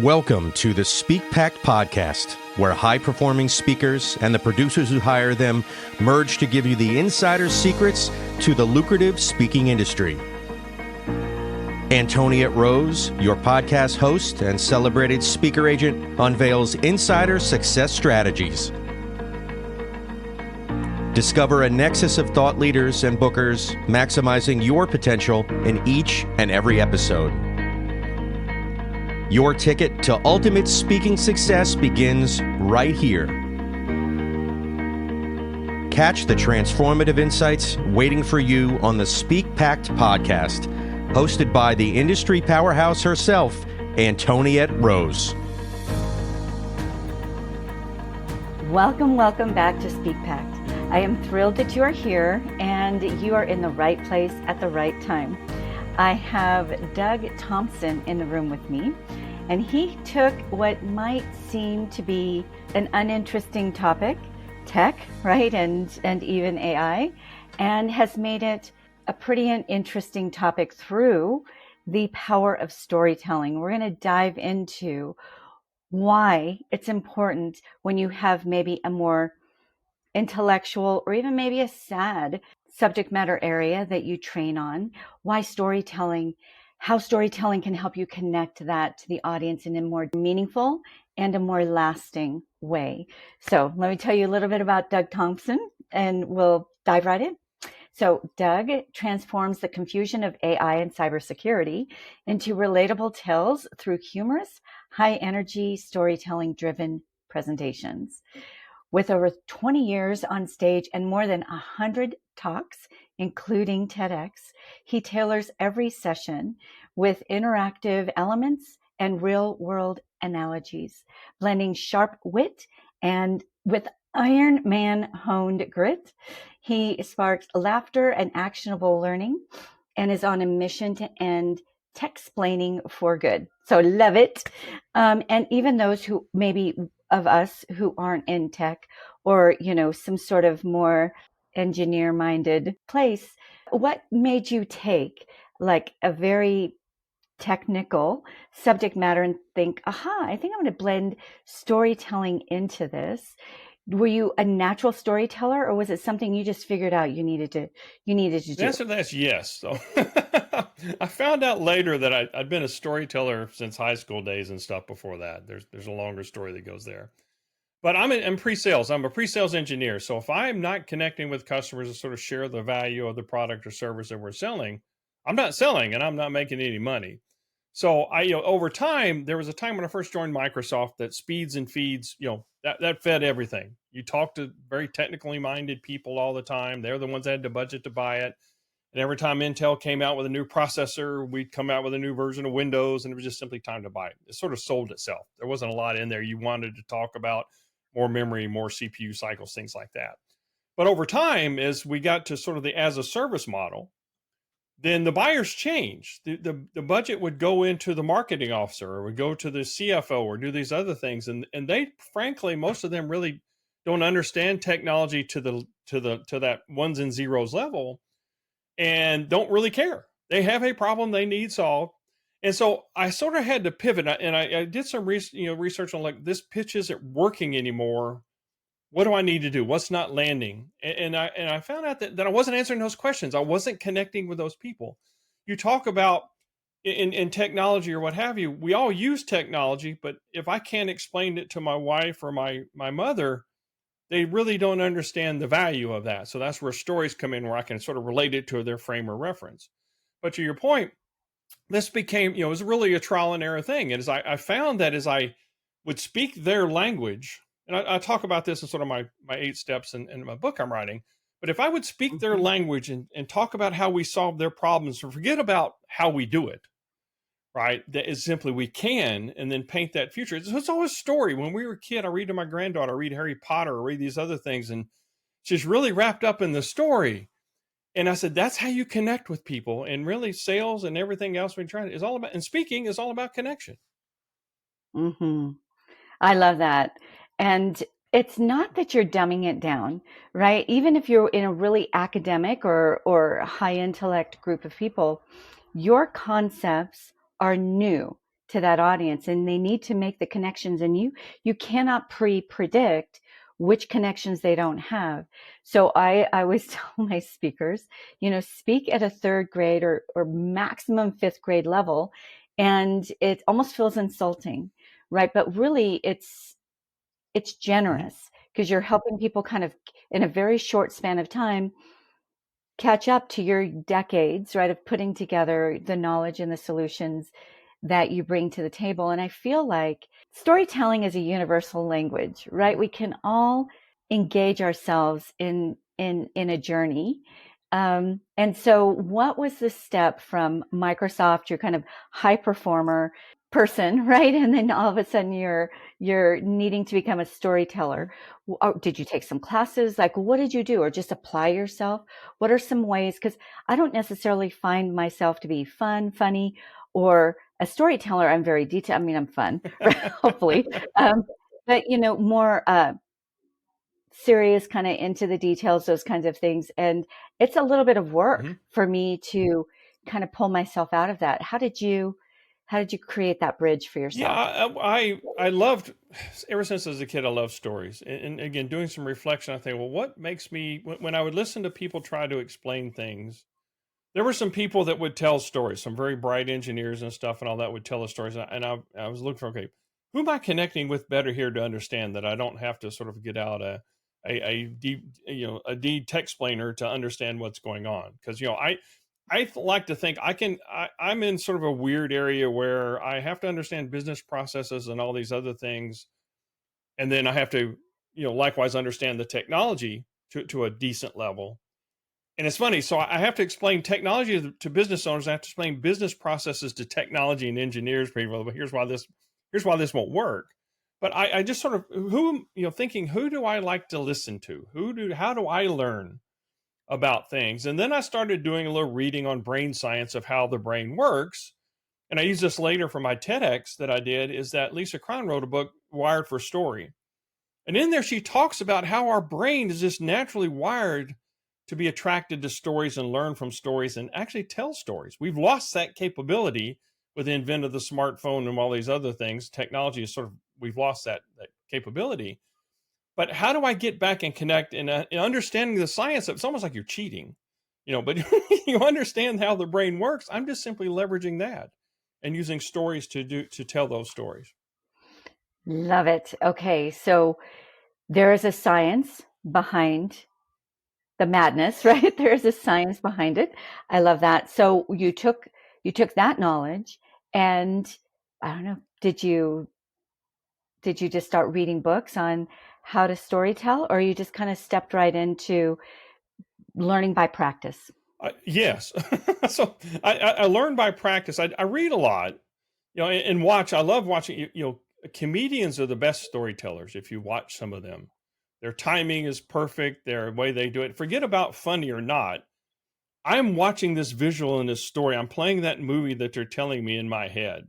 Welcome to the SPEAKPact podcast, where high-performing speakers and the producers who hire them merge to give you the insider secrets to the lucrative speaking industry. Antoniette Rose, your podcast host and celebrated speaker agent, unveils insider success strategies. Discover a nexus of thought leaders and bookers, maximizing your potential in each and every episode. Your ticket to ultimate speaking success begins right here. Catch the transformative insights waiting for you on the SPEAKPact podcast, hosted by the industry powerhouse herself, Antoniette Rose. Welcome back to SPEAKPact. I am thrilled that you are here and you are in the right place at the right time. I have Doug Thompson in the room with me, and he took what might seem to be an uninteresting topic, tech, right, and even AI, and has made it a pretty interesting topic through the power of storytelling. We're going to dive into why it's important when you have maybe a more intellectual or even maybe a sad subject matter area that you train on, why storytelling, how storytelling can help you connect that to the audience in a more meaningful and a more lasting way. So let me tell you a little bit about Doug Thompson and we'll dive right in. So Doug transforms the confusion of AI and cybersecurity into relatable tales through humorous, high-energy, storytelling-driven presentations. With over 20 years on stage and more than 100 talks, including TEDx, he tailors every session with interactive elements and real-world analogies, blending sharp wit and with Iron Man honed grit. He sparks laughter and actionable learning and is on a mission to end tech-splaining for good. So love it. And even those who maybe of us who aren't in tech or, some sort of more engineer-minded place, what made you take like a very technical subject matter and think, I think I'm going to blend storytelling into this? Were you a natural storyteller, or was it something you just figured out you needed to do? The answer to that's yes. So I found out later that I'd been a storyteller since high school days and stuff before that. There's a longer story that goes there. But I'm in pre-sales. I'm a pre-sales engineer. So if I'm not connecting with customers to sort of share the value of the product or service that we're selling, I'm not selling and I'm not making any money. So over time, there was a time when I first joined Microsoft that speeds and feeds, that fed everything. You talk to very technically minded people all the time. They're the ones that had the budget to buy it. And every time Intel came out with a new processor, we'd come out with a new version of Windows, and it was just simply time to buy it. It sort of sold itself. There wasn't a lot in there. You wanted to talk about more memory, more CPU cycles, things like that. But over time, as we got to sort of the as a service model, then the buyers changed. The budget would go into the marketing officer or would go to the CFO or do these other things. And they, frankly, most of them really don't understand technology to that ones and zeros level and don't really care. They have a problem they need solved. And so I sort of had to pivot, and I did some research on like, this pitch isn't working anymore. What do I need to do? What's not landing? And I found out that I wasn't answering those questions. I wasn't connecting with those people. You talk about in technology or what have you, we all use technology, but if I can't explain it to my wife or my mother, they really don't understand the value of that. So that's where stories come in, where I can sort of relate it to their frame of reference. But to your point, this became, it was really a trial and error thing. And as I found that as I would speak their language, and I talk about this in sort of my 8 steps in my book I'm writing, but if I would speak their language and talk about how we solve their problems, or forget about how we do it, right? That is simply we can, and then paint that future. It's always a story. When we were a kid, I read to my granddaughter, I read Harry Potter, I read these other things, and she's really wrapped up in the story. And I said, that's how you connect with people. And really sales and everything else we're trying is all about, and speaking is all about connection. Mm-hmm. I love that. And it's not that you're dumbing it down, right? Even if you're in a really academic or high intellect group of people, your concepts are new to that audience, and they need to make the connections, and you cannot predict which connections they don't have. So I always tell my speakers, speak at a third grade or maximum fifth grade level, and it almost feels insulting, right? But really it's Mhm. generous because you're helping people kind of in a very short span of time catch up to your decades, right, of putting together the knowledge and the solutions that you bring to the table. And I feel like storytelling is a universal language, right? We can all engage ourselves in a journey. And so what was the step from Microsoft, your kind of high performer person, right? And then all of a sudden you're needing to become a storyteller. Did you take some classes? Like, what did you do? Or just apply yourself? What are some ways? Because I don't necessarily find myself to be funny, or a storyteller. I'm very detailed. I mean, I'm fun, hopefully. But, more serious, kind of into the details, those kinds of things. And it's a little bit of work Mhm. for me to kind of pull myself out of that. How did you create that bridge for Yeah, yourself? I loved ever since as a kid. I loved stories, and again, doing some reflection, I think, well, what makes me when I would listen to people try to explain things. There were some people that would tell stories, some very bright engineers and stuff, and all that would tell us stories. And I was looking for, okay, who am I connecting with better here to understand that I don't have to sort of get out a deep, a deep text explainer to understand what's going on. Because like to think I'm in sort of a weird area where I have to understand business processes and all these other things, and then I have to likewise understand the technology to a decent level. And it's funny. So I have to explain technology to business owners. I have to explain business processes to technology and engineers. People, but here's why this won't work. But I just sort of thinking, who do I like to listen to? How do I learn about things? And then I started doing a little reading on brain science of how the brain works. And I use this later for my TEDx that I did. Is that Lisa Cron wrote a book, Wired for Story, and in there, she talks about how our brain is just naturally wired to be attracted to stories and learn from stories and actually tell stories. We've lost that capability with the advent of the smartphone and all these other things. Technology is we've lost that capability. But how do I get back and connect in understanding the science? It's almost like you're cheating, but you understand how the brain works. I'm just simply leveraging that and using stories to tell those stories. Love it. Okay, so there is a science behind the madness, right? There's a science behind it. I love that. So you took that knowledge, and I don't know, did you just start reading books on how to storytell, or you just kind of stepped right into learning by practice? Yes. So I learn by practice. I read a lot, and watch. I love watching. Comedians are the best storytellers. If you watch some of them, their timing is perfect. Their way they do it. Forget about funny or not. I'm watching this visual in this story. I'm playing that movie that they're telling me in my head,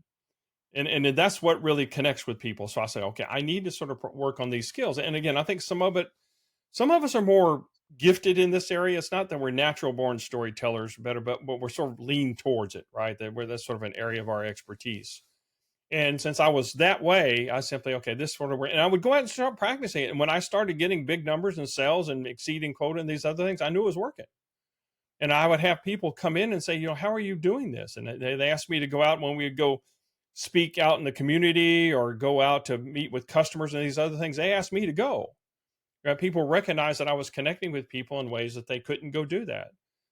and that's what really connects with people. So I say, okay, I need to sort of work on these skills. And again, I think some of us are more gifted in this area. It's not that we're natural born storytellers better, but we're sort of lean towards it, right? That's sort of an area of our expertise. And since I was that way, I simply, okay, this sort of, and I would go out and start practicing it. And when I started getting big numbers in sales and exceeding quota and these other things, I knew it was working. And I would have people come in and say, how are you doing this? And they asked me to go out when we would go speak out in the community or go out to meet with customers and these other things. They asked me to go. People recognize that I was connecting with people in ways that they couldn't go do that.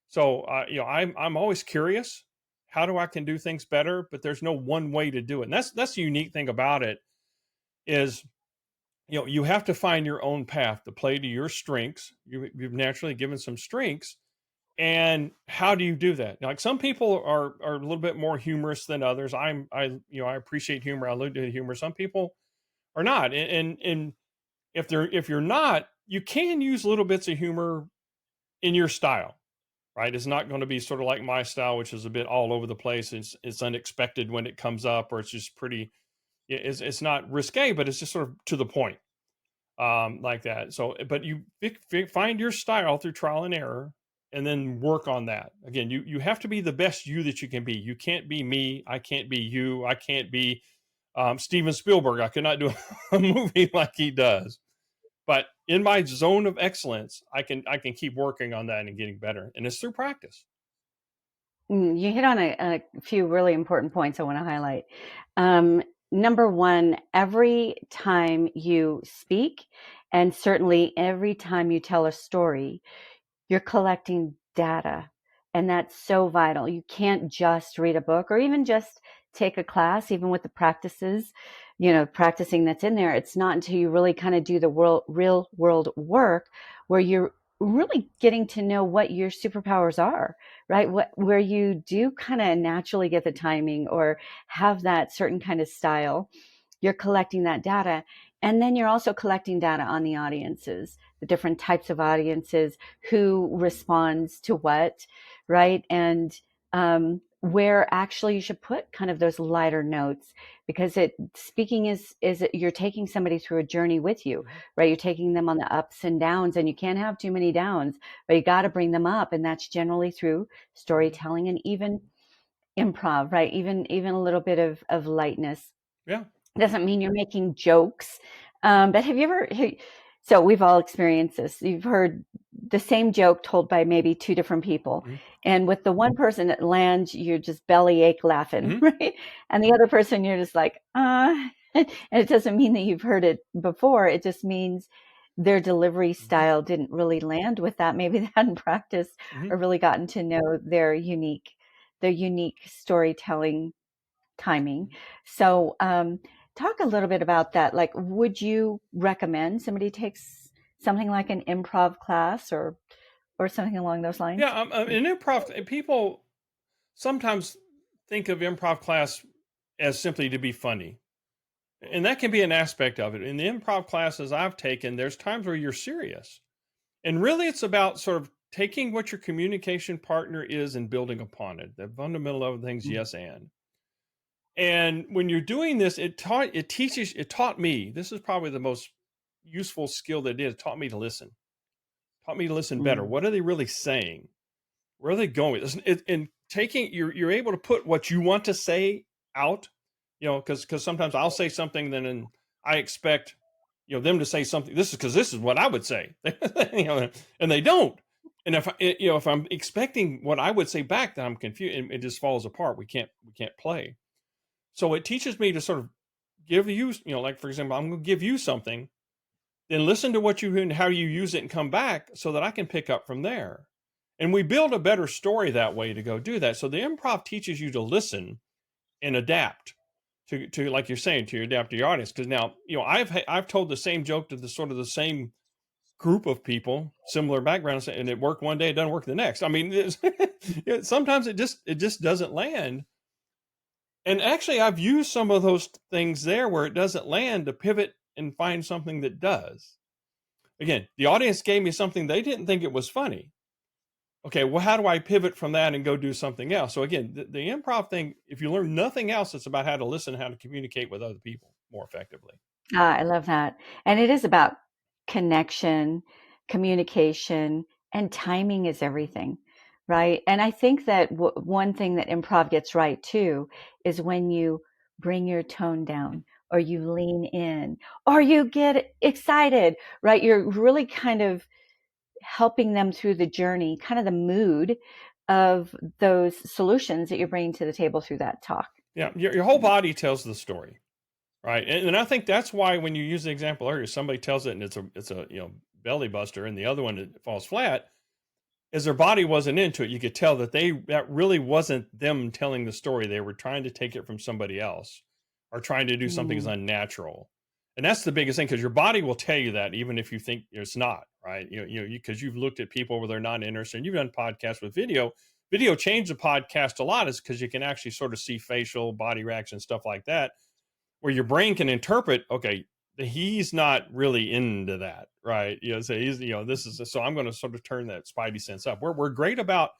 So, I'm always curious. How do I can do things better? But there's no one way to do it. And that's the unique thing about it is, you have to find your own path to play to your strengths. You've naturally given some strengths. And how do you do that? Like some people are a little bit more humorous than others. I appreciate humor. I look to humor. Some people are not. And if you're not, you can use little bits of humor in your style, right? It's not going to be sort of like my style, which is a bit all over the place. It's unexpected when it comes up, or it's just pretty. It's not risque, but it's just sort of to the point, like that. So, but you find your style through trial and error, and then work on that. Again, you have to be the best you that you can be. You can't be me. I can't be you. I can't be Steven Spielberg. I could not do a movie like he does. But in my zone of excellence, I can keep working on that and getting better, and it's through practice. You hit on a few really important points I want to highlight. Um, Number one, every time you speak, and certainly every time you tell a story, you're collecting data. And that's so vital. You can't just read a book or even just take a class, even with the practices, practicing that's in there. It's not until you really kind of do the real world work where you're really getting to know what your superpowers are, right? Where you do kind of naturally get the timing or have that certain kind of style. You're collecting that data. And then you're also collecting data on the audiences, the different types of audiences, who responds to what, right? And where actually you should put kind of those lighter notes, because speaking is you're taking somebody through a journey with you, right? You're taking them on the ups and downs, and you can't have too many downs, but you got to bring them up, and that's generally through storytelling and even improv, right? Even a little bit of lightness. Yeah. Doesn't mean you're making jokes. But have you ever, so we've all experienced this. You've heard the same joke told by maybe two different people. Mm-hmm. And with the one person that lands, you're just bellyache laughing, Mm-hmm. right? And the other person, you're just like, and it doesn't mean that you've heard it before. It just means their delivery style didn't really land with that. Maybe they hadn't practiced Mm-hmm. or really gotten to know their unique storytelling timing. So, talk a little bit about that. Like, would you recommend somebody takes something like an improv class or something along those lines? Yeah. In improv, people sometimes think of improv class as simply to be funny. And that can be an aspect of it. In the improv classes I've taken, there's times where you're serious. And really, it's about sort of taking what your communication partner is and building upon it. The fundamental of things, yes, and. And when you're doing this, it taught me, this is probably the most useful skill that it is, taught me to listen. Taught me to listen better. Mm. What are they really saying? Where are they going? And taking, you're able to put what you want to say out, because sometimes I'll say something, and I expect, them to say something. This is what I would say, and they don't. And if I'm expecting what I would say back, then I'm confused, and it just falls apart. We can't play. So it teaches me to sort of give you, like, for example, I'm going to give you something, then listen to what you and how you use it and come back so that I can pick up from there. And we build a better story that way to go do that. So the improv teaches you to listen and adapt to like you're saying, to adapt to your audience. Because now, I've told the same joke to the sort of the same group of people, similar backgrounds, and it worked one day, it doesn't work the next. I mean, sometimes it just doesn't land. And actually, I've used some of those things there where it doesn't land to pivot and find something that does. Again, the audience gave me something they didn't think it was funny. Okay, well, how do I pivot from that and go do something else? So again, the improv thing, if you learn nothing else, it's about how to listen, how to communicate with other people more effectively. I love that. And it is about connection, communication, and timing is everything, right? And I think that one thing that improv gets right too is when you bring your tone down or you lean in or you get excited, right? You're really kind of helping them through the journey, kind of the mood of those solutions that you're bringing to the table through that talk. Yeah, your whole body tells the story, right? And I think that's why when you use the example earlier, somebody tells it and it's a belly buster, and the other one it falls flat, is their body wasn't into it. You could tell that that really wasn't them telling the story. They were trying to take it from somebody else or trying to do something as Mm. unnatural. And that's the biggest thing, because your body will tell you that even if you think it's not, right? Because you've looked at people where they're not interested, and you've done podcasts with video. Video changed the podcast a lot, is because you can actually sort of see facial body reaction, stuff like that, where your brain can interpret, okay, he's not really into that, right? So he's, this is, so I'm going to sort of turn that spidey sense up. We're great about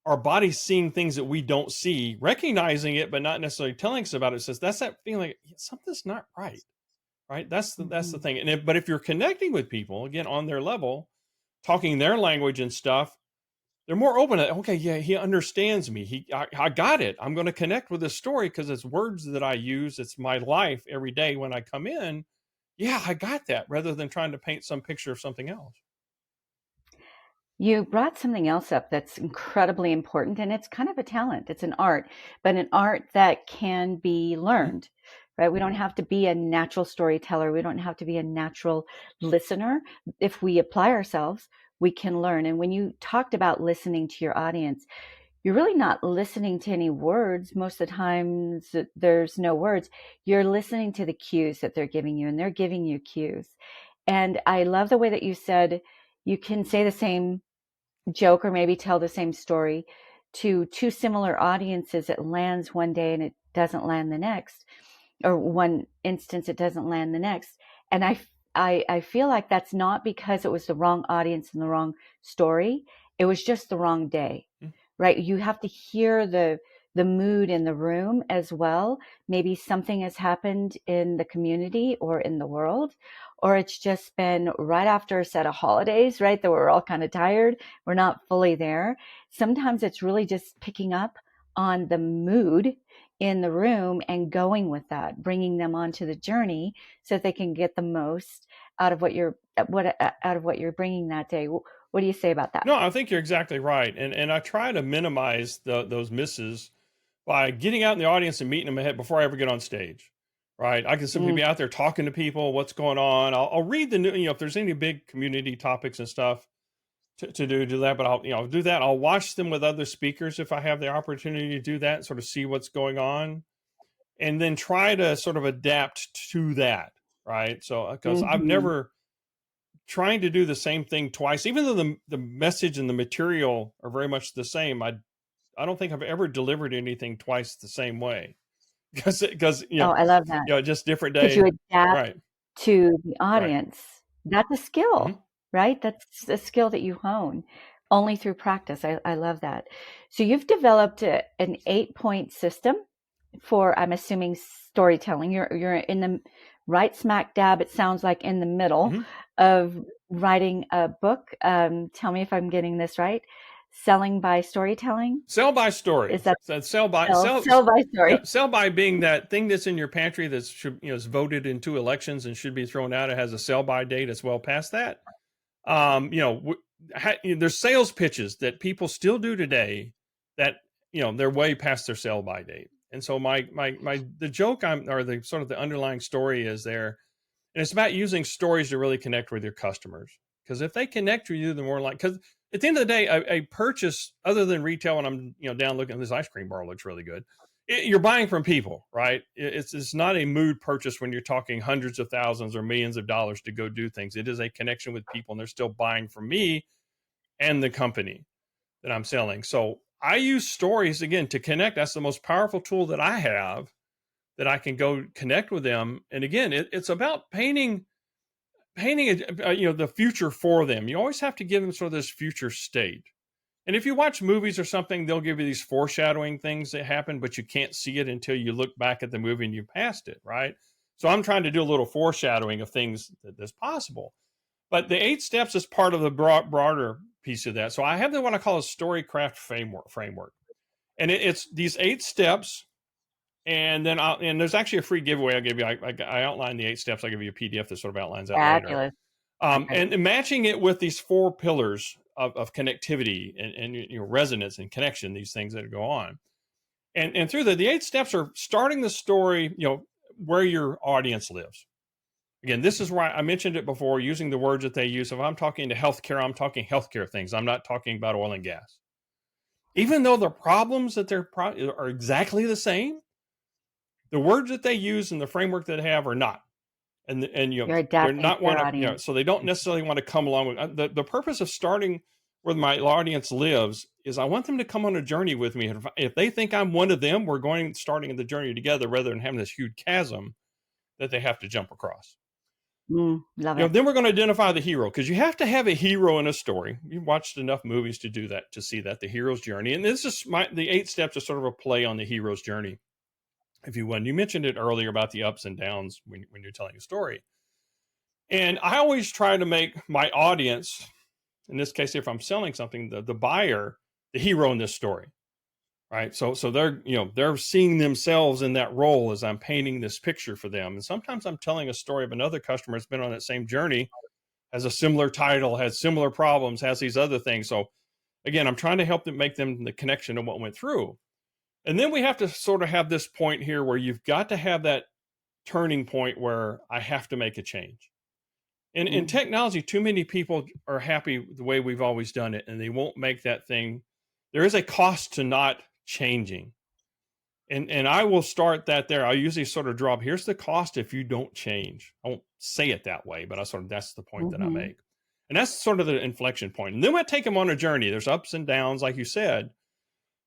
our body seeing things that we don't see, recognizing it, but not necessarily telling us about it. It says that's that feeling like something's not right. Right. That's the thing. And but if you're connecting with people, again, on their level, talking their language and stuff, they're more open to, okay, yeah, he understands me. I got it. I'm going to connect with this story because it's words that I use. It's my life every day when I come in. Yeah, I got that, rather than trying to paint some picture of something else. You brought something else up that's incredibly important, and it's kind of a talent. It's an art, but an art that can be learned, right? We don't have to be a natural storyteller. We don't have to be a natural listener. If we apply ourselves, we can learn. And when you talked about listening to your audience, you're really not listening to any words. Most of the times there's no words. You're listening to the cues that they're giving you, and they're giving you cues. And I love the way that you said you can say the same joke or maybe tell the same story to two similar audiences. It lands one day and it doesn't land the next, or one instance it doesn't land the next. And I feel like that's not because it was the wrong audience and the wrong story. It was just the wrong day, right? You have to hear the mood in the room as well. Maybe something has happened in the community or in the world, or it's just been right after a set of holidays, right? That we're all kind of tired. We're not fully there. Sometimes it's really just picking up on the mood in the room and going with that, bringing them onto the journey so that they can get the most out of what you're bringing that day. What do you say about that? No, I think you're exactly right. And I try to minimize those misses by getting out in the audience and meeting them ahead before I ever get on stage. Right. I can simply be out there talking to people, what's going on. I'll read the new, if there's any big community topics and stuff to do that, but I'll do that. I'll watch them with other speakers if I have the opportunity to do that, sort of see what's going on, and then try to sort of adapt to that. Right. So, because I've never trying to do the same thing twice, even though the message and the material are very much the same. I don't think I've ever delivered anything twice the same way, because Oh, I love that. just different Because you day. adapt Right. to the Right. audience. That's a skill, right? That's a skill that you hone only through practice. I love that. So you've developed an 8-point system for, I'm assuming, storytelling. You're in the right smack dab, it sounds like, in the middle of writing a book. Tell me if I'm getting this right. Selling by storytelling. Sell by story. Is that So sell by sell by story? Yeah, sell by being that thing that's in your pantry that's is voted in 2 elections and should be thrown out. It has a sell by date. It's well past that. There's sales pitches that people still do today that they're way past their sell by date. And so the joke or the sort of the underlying story is there, and it's about using stories to really connect with your customers. Because if they connect with you, the more like, because at the end of the day, a purchase other than retail, when I'm down looking at this ice cream bar, looks really good. You're buying from people, right? It's not a mood purchase when you're talking hundreds of thousands or millions of dollars to go do things. It is a connection with people, and they're still buying from me and the company that I'm selling. So I use stories again to connect. That's the most powerful tool that I have, that I can go connect with them. And again, it's about painting the future for them. You always have to give them sort of this future state. And if you watch movies or something, they'll give you these foreshadowing things that happen, but you can't see it until you look back at the movie and you passed it, right? So I'm trying to do a little foreshadowing of things that's possible. But the 8 steps is part of the broader piece of that. So I have what I call a storycraft framework. And it's these 8 steps. And then there's actually a free giveaway I'll give you. I outline the 8 steps. I'll give you a PDF that sort of outlines that later. And matching it with these 4 pillars of connectivity and resonance and connection, these things that go on. And through the 8 steps are starting the story, where your audience lives. Again, this is why I mentioned it before, using the words that they use. If I'm talking to healthcare, I'm talking healthcare things. I'm not talking about oil and gas. Even though the problems that are exactly the same, the words that they use and the framework that they have are not. And they're not want to, so they don't necessarily want to come along with the purpose of starting where my audience lives is I want them to come on a journey with me. If they think I'm one of them, we're starting the journey together rather than having this huge chasm that they have to jump across. Love it. Then we're going to identify the hero, because you have to have a hero in a story. You've watched enough movies to do that, to see that, the hero's journey. And this is the 8 steps are sort of a play on the hero's journey, if you will. And you mentioned it earlier about the ups and downs when you're telling a story. And I always try to make my audience in this case, if I'm selling something, the buyer, the hero in this story, right? So they're seeing themselves in that role as I'm painting this picture for them. And sometimes I'm telling a story of another customer that's been on that same journey, has a similar title, has similar problems, has these other things. So again, I'm trying to help them, make them the connection to what went through. And then we have to sort of have this point here where you've got to have that turning point where I have to make a change. In technology, too many people are happy the way we've always done it, and they won't make that thing. There is a cost to not changing. And I will start that there. I usually sort of drop, here's the cost if you don't change. I won't say it that way, but that's the point that I make. And that's sort of the inflection point. And then I take them on a journey. There's ups and downs, like you said,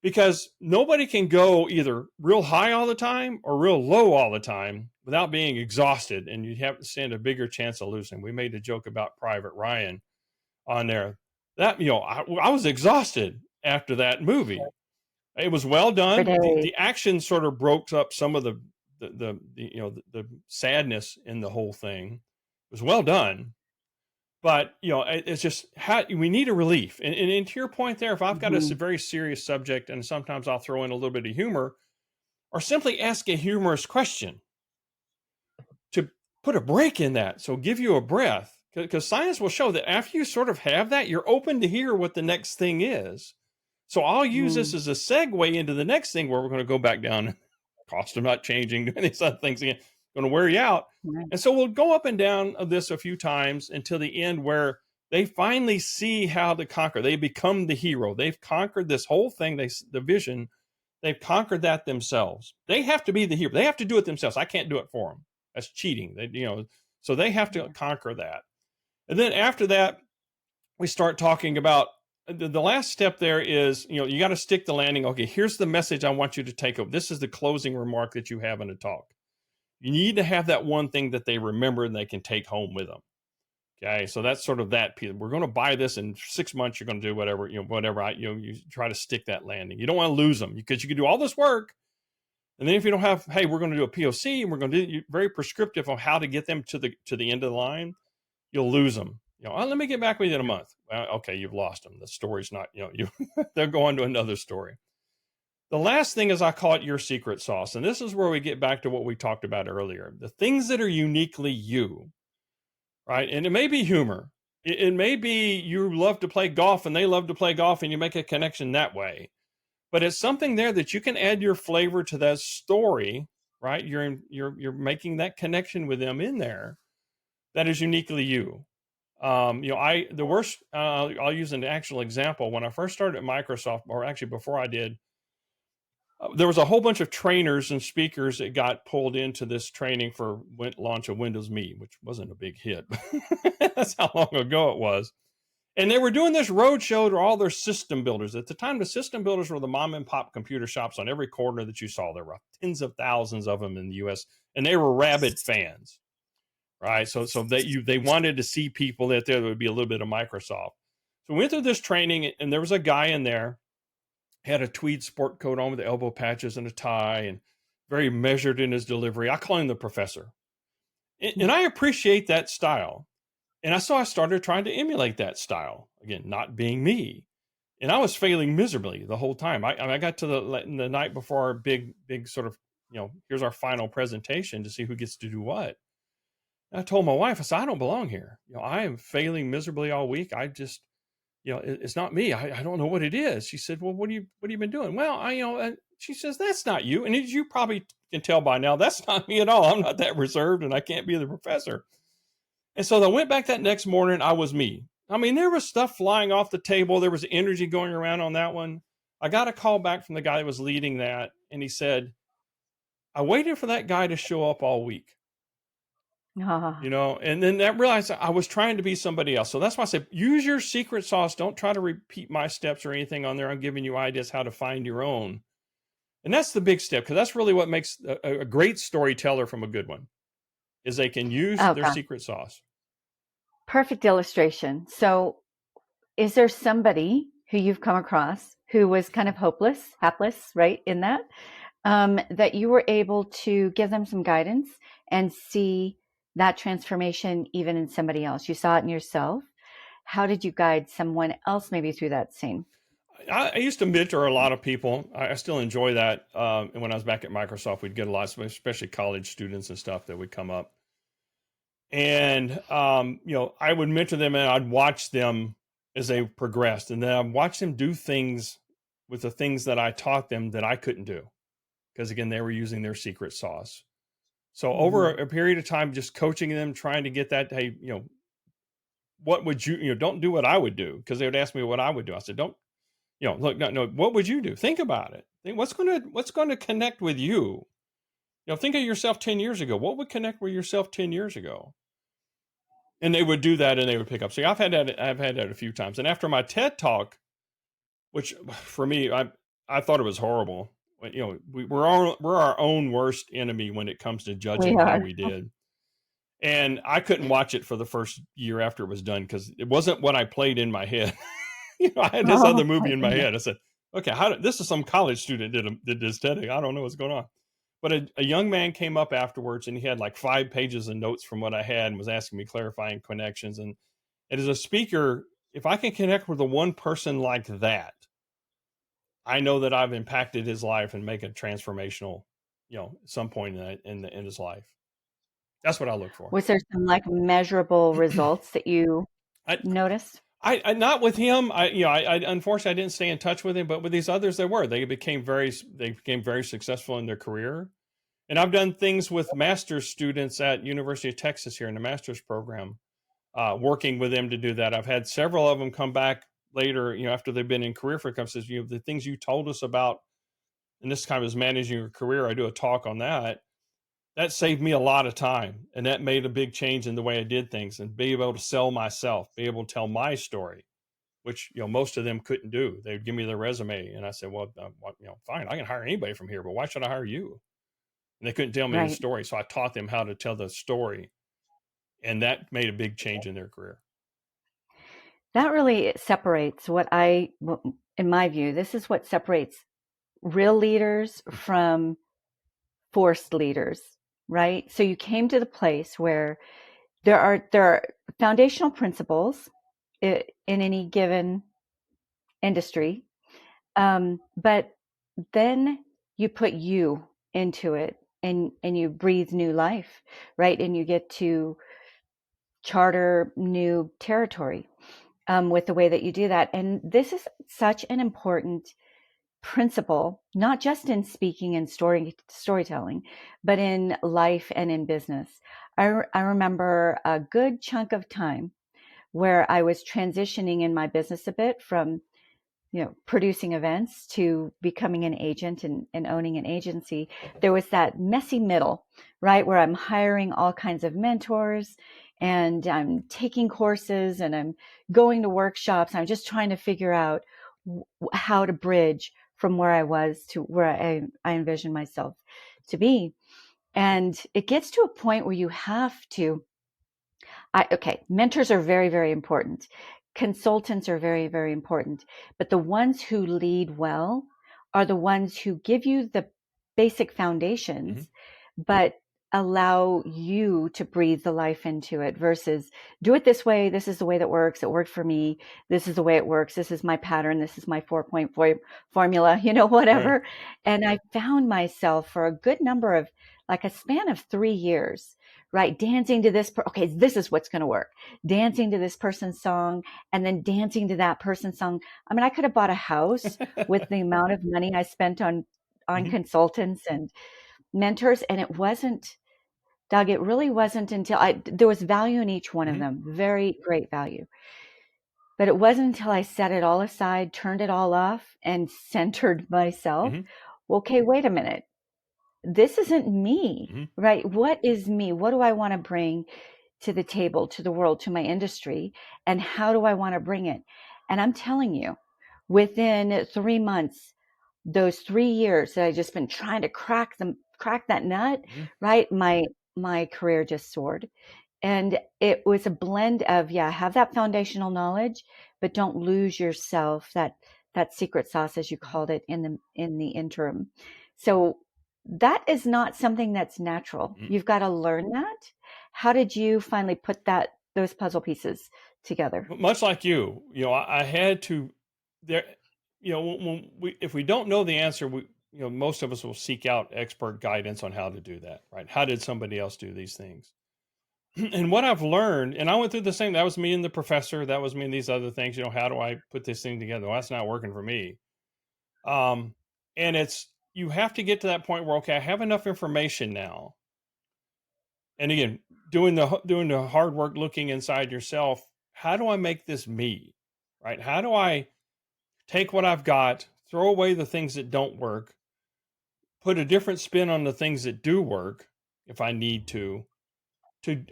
because nobody can go either real high all the time or real low all the time without being exhausted. And you have to stand a bigger chance of losing. We made a joke about Private Ryan on there. That, I was exhausted after that movie. It was well done. The action sort of broke up some of the sadness in the whole thing. It was well done, but it's just we need a relief. And to your point there, if I've got a very serious subject, and sometimes I'll throw in a little bit of humor, or simply ask a humorous question to put a break in that. So give you a breath, because science will show that after you sort of have that, you're open to hear what the next thing is. So I'll use this as a segue into the next thing, where we're going to go back down. Cost of not changing, doing these other things again, going to wear you out. Right. And so we'll go up and down of this a few times until the end, where they finally see how to conquer. They become the hero. They've conquered this whole thing. The vision, they've conquered that themselves. They have to be the hero. They have to do it themselves. I can't do it for them. That's cheating. So they have to conquer that. And then after that, we start talking about the last step there is, you got to stick the landing. Okay, here's the message I want you to take home. This is the closing remark that you have in a talk. You need to have that one thing that they remember and they can take home with them. Okay, so that's sort of that piece. We're going to buy this in 6 months. You're going to do whatever, you try to stick that landing. You don't want to lose them, because you can do all this work. And then if you don't have, hey, we're going to do a POC and we're going to do very prescriptive on how to get them to the end of the line, you'll lose them. Let me get back with you in a month. Well, okay, you've lost them. The story's not, they'll go on to another story. The last thing is, I call it your secret sauce. And this is where we get back to what we talked about earlier. The things that are uniquely you, right? And it may be humor. It may be you love to play golf and they love to play golf, and you make a connection that way. But it's something there that you can add your flavor to that story, right? You're making that connection with them in there that is uniquely you. I'll use an actual example. When I first started at Microsoft, or actually before I did, there was a whole bunch of trainers and speakers that got pulled into this training for launch of Windows Me, which wasn't a big hit. That's how long ago it was. And they were doing this roadshow to all their system builders. At the time, the system builders were the mom and pop computer shops on every corner that you saw. There were tens of thousands of them in the US, and they were rabid fans. Right. So they wanted to see people that would be a little bit of Microsoft. So we went through this training, and there was a guy in there, had a tweed sport coat on with the elbow patches and a tie, and very measured in his delivery. I call him the professor. And I appreciate that style. And I started trying to emulate that style. Again, not being me. And I was failing miserably the whole time. I got to the night before our big sort of, here's our final presentation to see who gets to do what. I told my wife, I said, I don't belong here. I am failing miserably all week. I just, it's not me. I don't know what it is. She said, well, what have you been doing? Well, she says, that's not you. And as you probably can tell by now, that's not me at all. I'm not that reserved, and I can't be the professor. And so I went back that next morning. I was me. I mean, there was stuff flying off the table. There was energy going around on that one. I got a call back from the guy that was leading that. And he said, I waited for that guy to show up all week. And then I realized I was trying to be somebody else. So that's why I said, use your secret sauce. Don't try to repeat my steps or anything on there. I'm giving you ideas how to find your own. And that's the big step, because that's really what makes a great storyteller from a good one, is they can use their secret sauce. Perfect illustration. So is there somebody who you've come across who was kind of hapless, right, in that you were able to give them some guidance and see that transformation even in somebody else? You saw it in yourself. how did you guide someone else maybe through that scene? I used to mentor a lot of people. I still enjoy that. And when I was back at Microsoft, we'd get a lot, especially college students and stuff that would come up. And, I would mentor them and I'd watch them as they progressed. And then I'd watch them do things with the things that I taught them that I couldn't do. Because again, they were using their secret sauce. So over Mm-hmm. a period of time, just coaching them, trying to get that, hey, what would you, don't do what I would do. Because they would ask me what I would do. I said, don't, look, no, what would you do? Think about it. Think what's going to connect with you. Think of yourself 10 years ago. What would connect with yourself 10 years ago? And they would do that and they would pick up. So I've had that a few times. And after my TED talk, which for me, I thought it was horrible. We're our own worst enemy when it comes to We judging how are. we did. And I couldn't watch it for the first year after it was done because it wasn't what I played in my head. I had this Oh other movie my in my goodness. head. I said, okay, this is some college student did this TED. I don't know what's going on. But a young man came up afterwards and he had like 5 pages of notes from what I had and was asking me clarifying connections. And as a speaker, if I can connect with a one person like that, I know that I've impacted his life and make it transformational, some point in his life. That's what I look for. Was there some like measurable results that you I, noticed? I not with him. I unfortunately I didn't stay in touch with him, but with these others, they became very successful in their career. And I've done things with master's students at University of Texas here in the master's program, working with them to do that. I've had several of them come back later, after they've been in career for a couple says, the things you told us about, and this kind of is managing your career. I do a talk on that. That saved me a lot of time, and that made a big change in the way I did things and be able to sell myself, be able to tell my story, which most of them couldn't do. They'd give me their resume, and I said, "Well, fine, I can hire anybody from here, but why should I hire you?" And they couldn't tell me the Right. story, so I taught them how to tell the story, and that made a big change in their career. That really separates in my view, this is what separates real leaders from forced leaders, right? So you came to the place where there are foundational principles in any given industry, but then you put you into it and you breathe new life, right? And you get to charter new territory with the way that you do that. And this is such an important principle, not just in speaking and storytelling, but in life and in business. I remember a good chunk of time where I was transitioning in my business a bit from producing events to becoming an agent and owning an agency. There was that messy middle, right? Where I'm hiring all kinds of mentors and I'm taking courses and I'm going to workshops. I'm just trying to figure out how to bridge from where I was to where I envision myself to be. And it gets to a point where you have to okay, mentors are very, very important. Consultants are very, very important. But the ones who lead well are the ones who give you the basic Mm-hmm. foundations, but allow you to breathe the life into it versus do it this way. This is the way that works. It worked for me. This is the way it works. This is my pattern. This is my 4-point formula, Right. whatever. And I found myself for a good number of like a span of 3 years, right? Dancing to this, okay, this is what's going to work. Dancing to this person's song and then dancing to that person's song. I mean, I could have bought a house with the amount of money I spent on Mm-hmm. consultants and mentors. And it wasn't, Doug, it really wasn't until there was value in each one of Mm-hmm. them, very great value. But it wasn't until I set it all aside, turned it all off, and centered myself. Mm-hmm. Okay, wait a minute. This isn't me, Mm-hmm. right? What is me? What do I want to bring to the table, to the world, to my industry? And how do I want to bring it? And I'm telling you, within 3 months, those 3 years that I just been trying to crack that nut, Mm-hmm. right? My career just soared. And it was a blend of, yeah, have that foundational knowledge, but don't lose yourself, that secret sauce, as you called it, in the interim. So that is not something that's natural. Mm-hmm. You've got to learn that. How did you finally put those puzzle pieces together. Much like you, I had to there, if we don't know the answer, most of us will seek out expert guidance on how to do that, right? How did somebody else do these things? And what I've learned, and I went through the same, that was me and the professor, that was me and these other things, how do I put this thing together? Well, that's not working for me. Um, and you have to get to that point where, okay, I have enough information now. And again, doing the hard work, looking inside yourself, how do I make this me, right? How do I take what I've got, throw away the things that don't work, put a different spin on the things that do work if I need to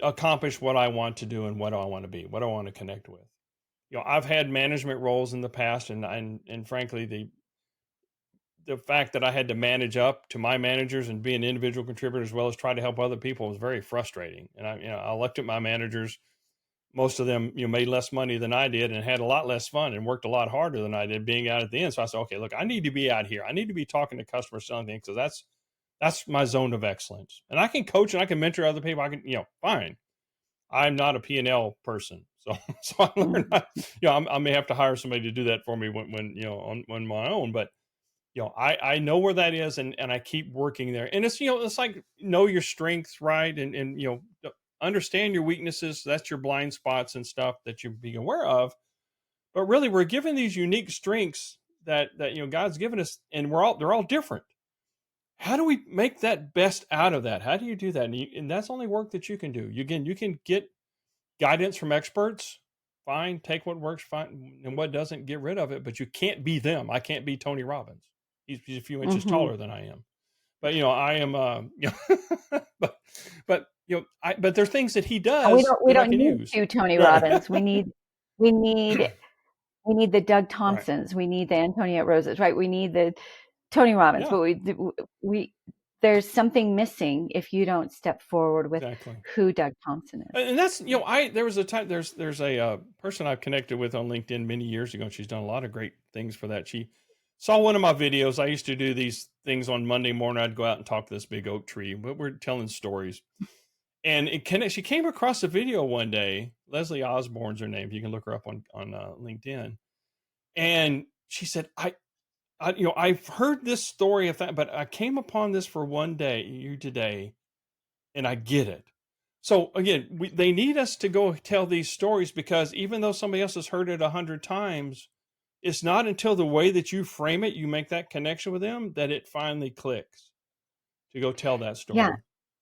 accomplish what I want to do and what do I want to be, what do I want to connect with. I've had management roles in the past, and frankly, the fact that I had to manage up to my managers and be an individual contributor as well as try to help other people was very frustrating. And I looked at my managers. Most of them, made less money than I did and had a lot less fun and worked a lot harder than I did being out at the end. So I said, okay, look, I need to be out here. I need to be talking to customers, selling things, because that's my zone of excellence. And I can coach and I can mentor other people. I can, fine. I'm not a P&L person. So, so I learned, I may have to hire somebody to do that for me when on my own, but I know where that is, and I keep working there. And it's, it's like, know your strengths, right? And understand your weaknesses. That's your blind spots and stuff that you be aware of. But really, we're given these unique strengths that God's given us, and they're all different. How do we make that best out of that? How do you do that? And that's only work that you can do. You can get guidance from experts. Fine, take what works, fine, and what doesn't, get rid of it. But you can't be them. I can't be Tony Robbins. He's a few inches Mm-hmm. taller than I am. But I am. But there's things that he And we does don't we that I don't can need use. two Tony Right. Robbins. We need the Doug Right. Thompsons. We need the Antoinette Roses, right? We need the Tony Robbins, Yeah. but we there's something missing if you don't step forward with Exactly. who Doug Thompson is. And that's there was a time there's a person I've connected with on LinkedIn many years ago. And she's done a lot of great things for that. She saw one of my videos. I used to do these things on Monday morning. I'd go out and talk to this big oak tree, but we're telling stories. And she came across a video one day. Leslie Osborne's her name. You can look her up on LinkedIn. And she said, I've heard this story of that, but I came upon this for one day, today, and I get it. So again, they need us to go tell these stories, because even though somebody else has heard it 100 times, it's not until the way that you frame it, you make that connection with them, that it finally clicks to go tell that Yeah, story.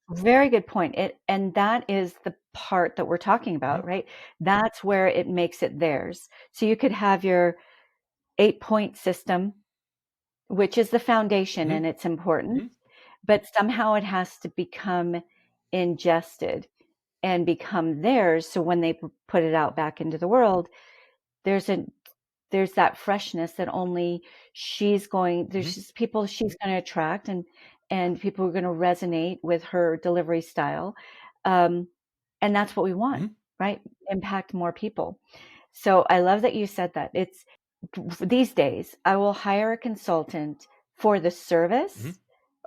very good point. And that is the part that we're talking about, Mm-hmm. right? That's where it makes it theirs. So you could have your 8-point system, which is the foundation Mm-hmm. and it's important, Mm-hmm. but somehow it has to become ingested and become theirs. So when they put it out back into the world, there's that freshness that only there's just people she's going to attract, and people are going to resonate with her delivery style. And that's what we want, Mm-hmm. right? Impact more people. So I love that you said that. It's these days, I will hire a consultant for the service, Mm-hmm.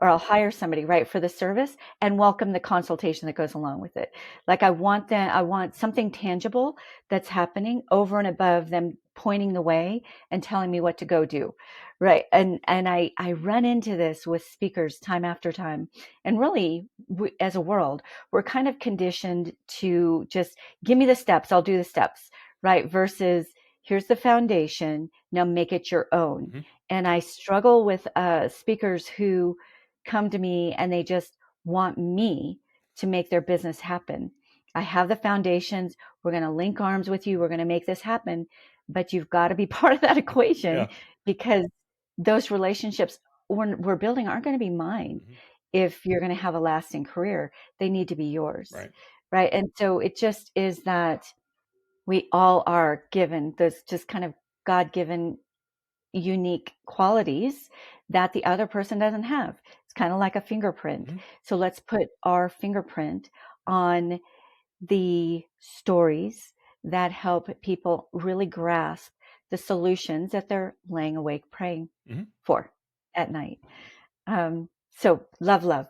or I'll hire somebody, right, for the service, and welcome the consultation that goes along with it. Like I want something tangible that's happening over and above them pointing the way and telling me what to go do. Right. And I run into this with speakers time after time. And really, as a world, we're kind of conditioned to just give me the steps, I'll do the steps, right? Versus here's the foundation, now make it your own. Mm-hmm. And I struggle with speakers who come to me and they just want me to make their business happen. I have the foundations. We're going to link arms with you. We're going to make this happen. But you've got to be part of that equation, Yeah. because those relationships we're building aren't going to be mine. Mm-hmm. If you're going to have a lasting career, they need to be yours. Right. Right. And so it just is that we all are given those just kind of God-given unique qualities that the other person doesn't have. It's kind of like a fingerprint. Mm-hmm. So let's put our fingerprint on the stories that help people really grasp the solutions that they're laying awake praying Mm-hmm. for at night. So love.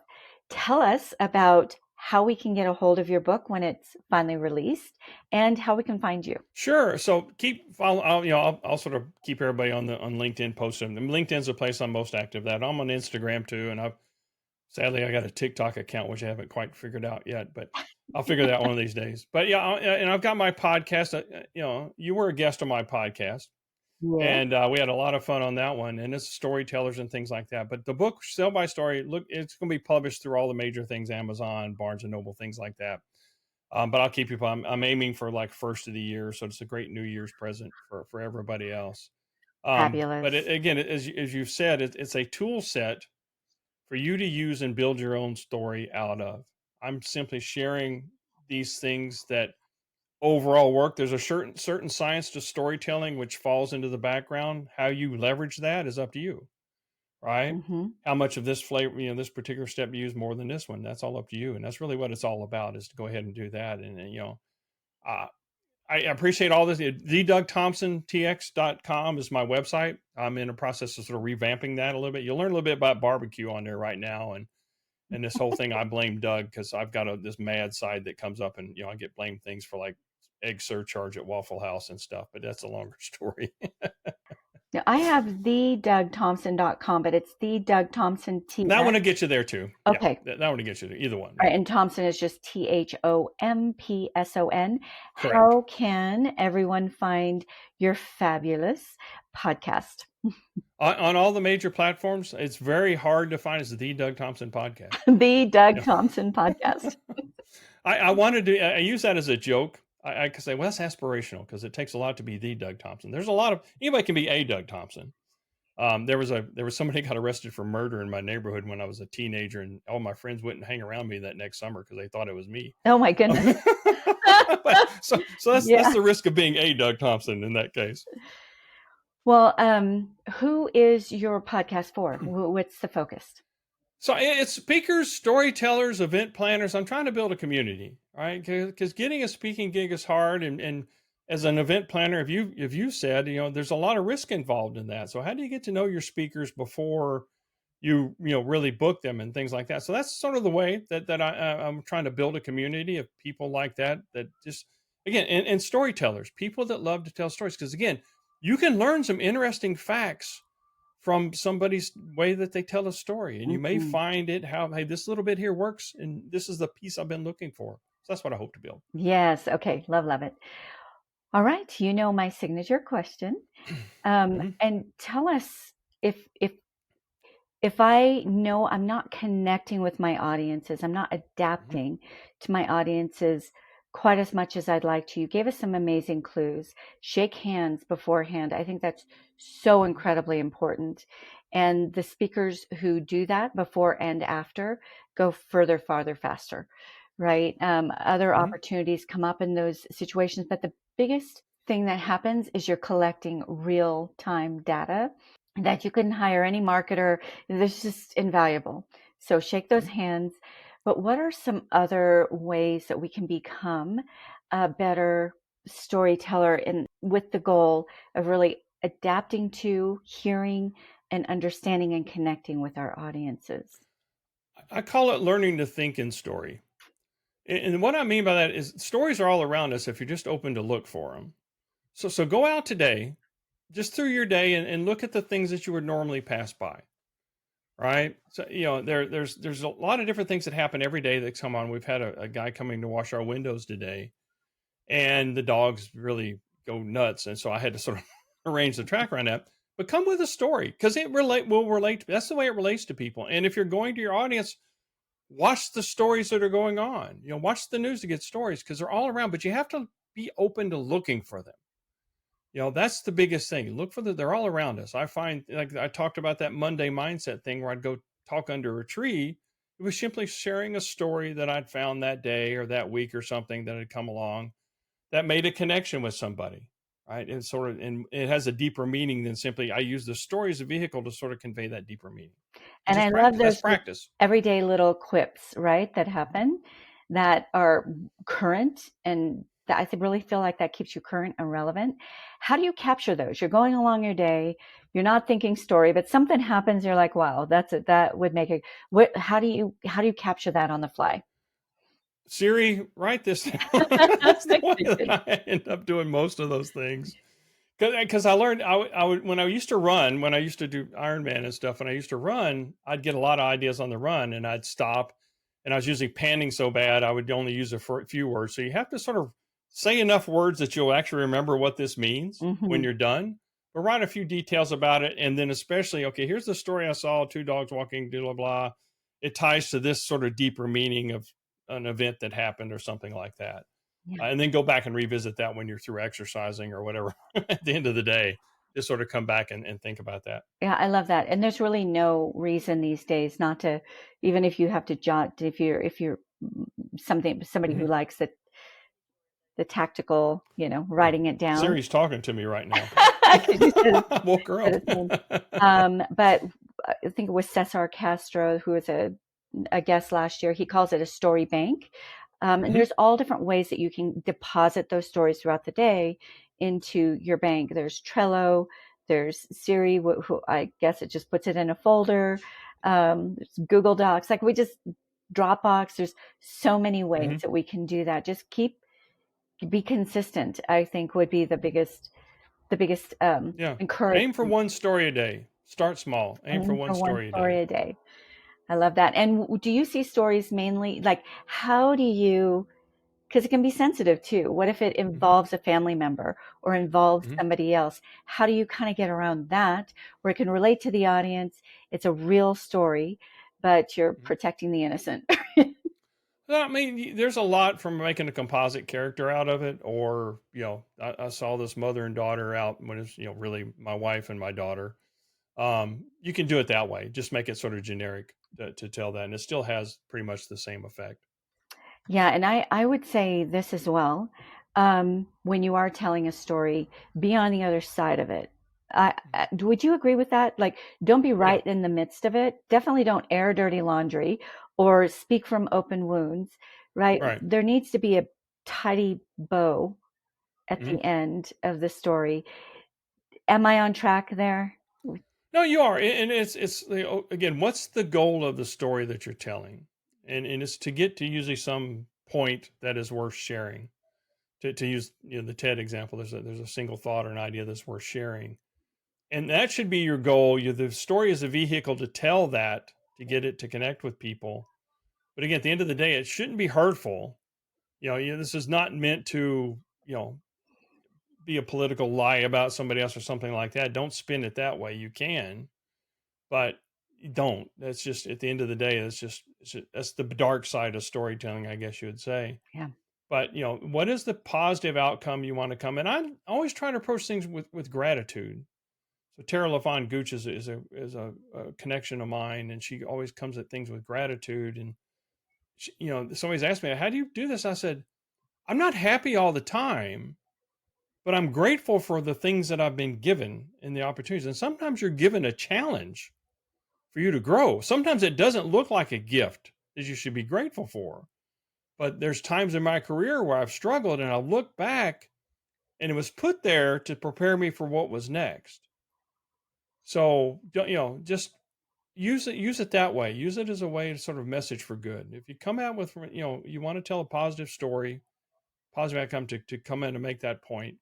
Tell us about how we can get a hold of your book when it's finally released, and how we can find you. Sure. So keep follow. I'll sort of keep everybody on LinkedIn posting. LinkedIn's the place I'm most active. That I'm on Instagram too, and sadly I got a TikTok account which I haven't quite figured out yet, but I'll figure that out one of these days. But yeah, and I've got my podcast. You were a guest on my podcast. Yeah. And we had a lot of fun on that one, and it's storytellers and things like that. But the book Sell by Story, look, it's going to be published through all the major things, Amazon, Barnes and Noble, things like that. But I'll keep you. I'm aiming for like first of the year, so it's a great New Year's present for everybody else. Fabulous. But again, as you've said, it's a tool set for you to use and build your own story out of. I'm simply sharing these things that overall work. There's a certain science to storytelling which falls into the background. How you leverage that is up to you, right? Mm-hmm. How much of this flavor, this particular step you use more than this one, that's all up to you. And that's really what it's all about, is to go ahead and do that. And I appreciate all this. TheDougThompsonTX.com is my website. I'm in the process of sort of revamping that a little bit. You'll learn a little bit about barbecue on there right now. And this whole thing, I blame Doug because I've got this mad side that comes up, and I get blamed things for like egg surcharge at Waffle House and stuff, but that's a longer story. Now, I have TheDougThompson.com, but it's TheDougThompsonTX. That one will get you there too. Okay. Yeah, that one will get you there. Either one. All right, and Thompson is just THOMPSON. Correct. How can everyone find your fabulous podcast? On all the major platforms, it's very hard to find. It's the Doug Thompson Podcast. The Doug Thompson Podcast. I wanted to. I use that as a joke. I could say, well, that's aspirational because it takes a lot to be the Doug Thompson. There's a lot of anybody can be a Doug Thompson. There was somebody got arrested for murder in my neighborhood when I was a teenager, and all my friends wouldn't hang around me that next summer because they thought it was me. Oh my goodness! so that's the risk of being a Doug Thompson in that case. Well, who is your podcast for? What's the focus? So it's speakers, storytellers, event planners. I'm trying to build a community, right? Because getting a speaking gig is hard, and as an event planner, if you said, there's a lot of risk involved in that. So how do you get to know your speakers before you really book them and things like that? So that's sort of the way that I'm trying to build a community of people like that just, again, and storytellers, people that love to tell stories. Because again, you can learn some interesting facts from somebody's way that they tell a story, and you may find hey, this little bit here works, and this is the piece I've been looking for. So that's what I hope to build. Yes. Okay. Love it. All right. My signature question, and tell us if I know I'm not connecting with my audiences, I'm not adapting to my audiences quite as much as I'd like to. You gave us some amazing clues. Shake hands beforehand. I think that's so incredibly important. And the speakers who do that before and after go further, farther, faster, right? Other opportunities come up in those situations, but the biggest thing that happens is you're collecting real-time data that you can hire any marketer. This is just invaluable. So shake those hands. But what are some other ways that we can become a better storyteller with the goal of really adapting to, hearing, and understanding and connecting with our audiences? I call it learning to think in story. And what I mean by that is stories are all around us if you're just open to look for them. So go out today, just through your day, and look at the things that you would normally pass by. Right. So, there's a lot of different things that happen every day that come on. We've had a guy coming to wash our windows today, and the dogs really go nuts. And so I had to sort of arrange the track around that, but come with a story because it will relate. That's the way it relates to people. And if you're going to your audience, watch the stories that are going on, watch the news to get stories because they're all around, but you have to be open to looking for them. That's the biggest thing. Look for they're all around us. I find, like I talked about that Monday mindset thing where I'd go talk under a tree. It was simply sharing a story that I'd found that day or that week or something that had come along that made a connection with somebody. Right. And it has a deeper meaning than simply I use the story as a vehicle to sort of convey that deeper meaning. And I love those everyday little quips, right, that happen that are current, and I really feel like that keeps you current and relevant. How do you capture those? You're going along your day, you're not thinking story, but something happens. You're like, wow, that's it. That would make it. How do you capture that on the fly? Siri, write this down. That's the way that I end up doing most of those things. Because I learned, I would, when I used to run, when I used to do Ironman and stuff, when I used to run, I'd get a lot of ideas on the run and I'd stop. And I was usually panning so bad, I would only use a few words. So you have to sort of say enough words that you'll actually remember what this means when Mhm. you're done, but write a few details about it. And then especially, okay, here's the story I saw, two dogs walking, blah, blah, blah. It ties to this sort of deeper meaning of an event that happened or something like that. Yeah. And then go back and revisit that when you're through exercising or whatever at the end of the day. Just sort of come back and think about that. Yeah, I love that. And there's really no reason these days not to, even if you have to jot, if you're somebody who Mhm. likes the tactical, Yeah. writing it down. Siri's talking to me right now. 'Cause you said Woke her it's up. But I think it was Cesar Castro, who was a guest last year. He calls it a story bank. And Mhm. there's all different ways that you can deposit those stories throughout the day into your bank. There's Trello, there's Siri, who I guess it just puts it in a folder. There's Google Docs, like we just Dropbox. There's so many ways Mhm. that we can do that. Just be consistent, I think would be the biggest Yeah. Aim for encouragement. one story a day. Start small. Aim for Aim one for one story a day. story a day. I love that. And do you see stories mainly like how do you, because it can be sensitive too. What if it Mhm. involves a family member or involves Mhm. somebody else? How do you kind of get around that where it can relate to the audience? It's a real story, but you're Mhm. protecting the innocent. Well, I mean, there's a lot from making a composite character out of it, or I saw this mother and daughter out when it's really my wife and my daughter. You can do it that way. Just make it sort of generic to tell that, and it still has pretty much the same effect. Yeah, and I would say this as well. When you are telling a story, be on the other side of it. Would you agree with that? Like, don't be Yeah, right in the midst of it. Definitely don't air dirty laundry or speak from open wounds, right? right. There needs to be a tidy bow at Mhm. the end of the story. Am I on track there? No, you are, and it's again, what's the goal of the story that you're telling, and it's to get to usually some point that is worth sharing. To use the TED example, there's a single thought or an idea that's worth sharing, and that should be your goal. The story is a vehicle to tell that, to get it to connect with people. But again, at the end of the day, it shouldn't be hurtful. This is not meant to be a political lie about somebody else or something like that. Don't spin it that way. You can, but you don't. That's just at the end of the day. That's the dark side of storytelling, I guess you would say. Yeah. But what is the positive outcome you want to come? And I always try to approach things with gratitude. So Tara LaFon Gooch is a connection of mine, and she always comes at things with gratitude. And somebody's asked me, "How do you do this?" I said, "I'm not happy all the time, but I'm grateful for the things that I've been given and the opportunities. And sometimes you're given a challenge for you to grow. Sometimes it doesn't look like a gift that you should be grateful for. But there's times in my career where I've struggled and I look back and it was put there to prepare me for what was next. So, just use it that way. Use it as a way to sort of message for good. If you come out with, you want to tell a positive story, positive outcome to come in and make that point.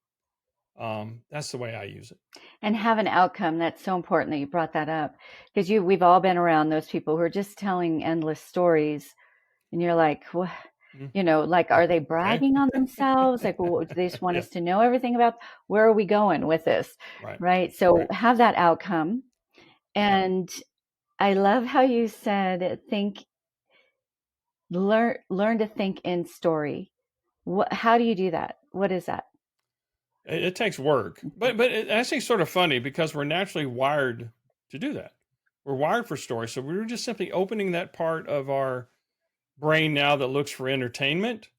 That's the way I use it. And have an outcome. That's so important that you brought that up because we've all been around those people who are just telling endless stories. And you're like, what? Mhm. Like, are they Okay. bragging on themselves? Like, well, do they just want Yeah. us to know everything about where are we going with this? Right. Right. So Right. have that outcome. And I love how you said, learn to think in story. How do you do that? What is that? It takes work, but it's actually sort of funny because we're naturally wired to do that. We're wired for story, so we were just simply opening that part of our brain now that looks for entertainment,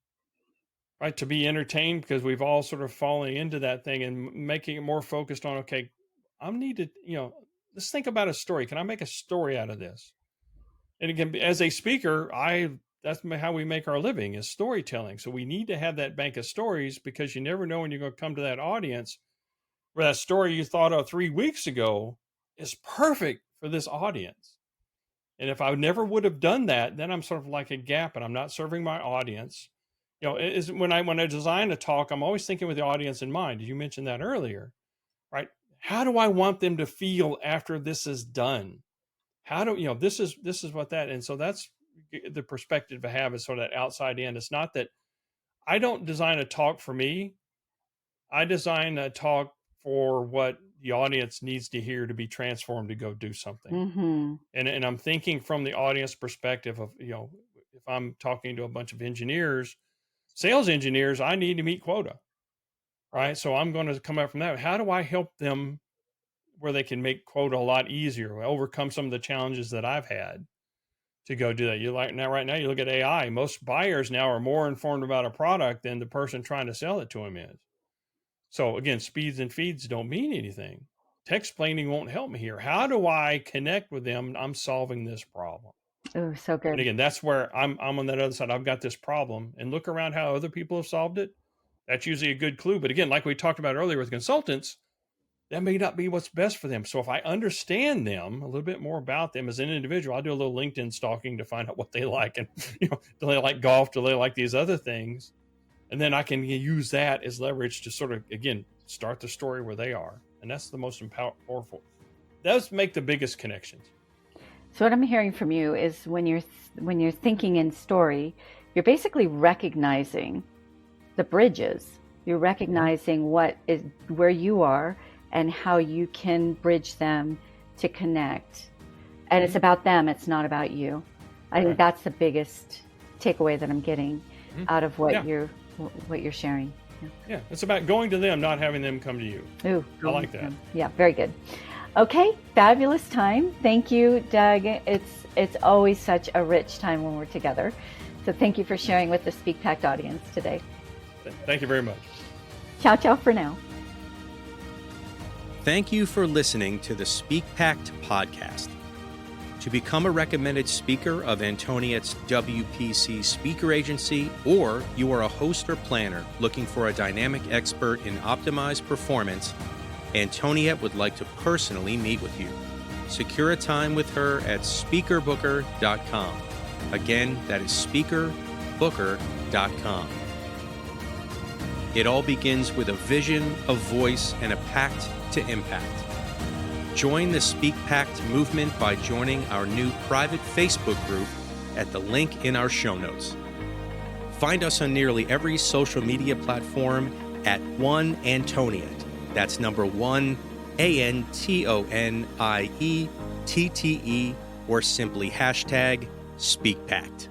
right? To be entertained because we've all sort of fallen into that thing and making it more focused on okay, I'm needed. Let's think about a story. Can I make a story out of this? And again, as a speaker, that's how we make our living is storytelling. So we need to have that bank of stories because you never know when you're going to come to that audience where that story you thought of 3 weeks ago is perfect for this audience. And if I never would have done that, then I'm sort of like a gap and I'm not serving my audience. It is when I design a talk, I'm always thinking with the audience in mind. You mentioned that earlier, right? How do I want them to feel after this is done? How do this is what that, and so that's the perspective I have, is sort of that outside in. It's not that I don't design a talk for me. I design a talk for what the audience needs to hear to be transformed to go do something. Mm-hmm. And I'm thinking from the audience perspective of, if I'm talking to a bunch of engineers, sales engineers, I need to meet quota, right? So I'm going to come up from that. How do I help them where they can make quota a lot easier, overcome some of the challenges that I've had to go do that? Right now, you look at AI, most buyers now are more informed about a product than the person trying to sell it to them is. So again, speeds and feeds don't mean anything. Text explaining won't help me here. How do I connect with them? I'm solving this problem. Oh, so good. And again, that's where I'm on that other side. I've got this problem, and look around how other people have solved it. That's usually a good clue. But again, like we talked about earlier with consultants, that may not be what's best for them. So if I understand them a little bit more about them as an individual, I do a little LinkedIn stalking to find out what they like. And, do they like golf? Do they like these other things? And then I can use that as leverage to sort of, again, start the story where they are. And that's the most powerful. Those make the biggest connections. So what I'm hearing from you is when you're thinking in story, you're basically recognizing the bridges. You're recognizing where you are and how you can bridge them to connect. And it's about them, it's not about you. I think that's the biggest takeaway that I'm getting out of what you're sharing. Yeah, it's about going to them, not having them come to you. Ooh, I like that. Yeah, very good. Okay, fabulous time. Thank you, Doug. It's always such a rich time when we're together. So thank you for sharing with the SpeakPact audience today. Thank you very much. Ciao, ciao for now. Thank you for listening to the SpeakPact podcast. To become a recommended speaker of Antoniette's WPC speaker agency, or you are a host or planner looking for a dynamic expert in optimized performance, Antoniette would like to personally meet with you. Secure a time with her at speakerbooker.com. Again, that is speakerbooker.com. It all begins with a vision, a voice, and a pact to impact. Join the SpeakPact movement by joining our new private Facebook group at the link in our show notes. Find us on nearly every social media platform at One Antoniette. That's number 1, ANTONIETTE, or simply #SpeakPact.